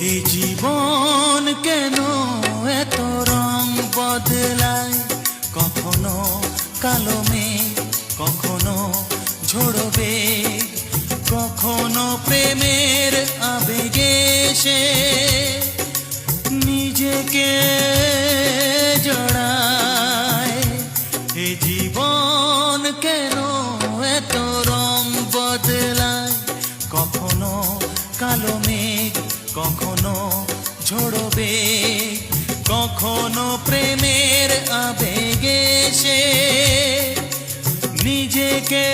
এই জীবন কেন এত রং বদলায়, কখনো কালো মেঘ, কখনো ঝোড়ো বেগ, কখনো প্রেমের আবেগে সে নিজেকে জড়ায়। এই জীবন কেন এত রং বদলায়, কখনো কালো মেঘ, কখনো ঝোড়ো বেগ, কখনো প্রেমের আবেগে সে নিজেকে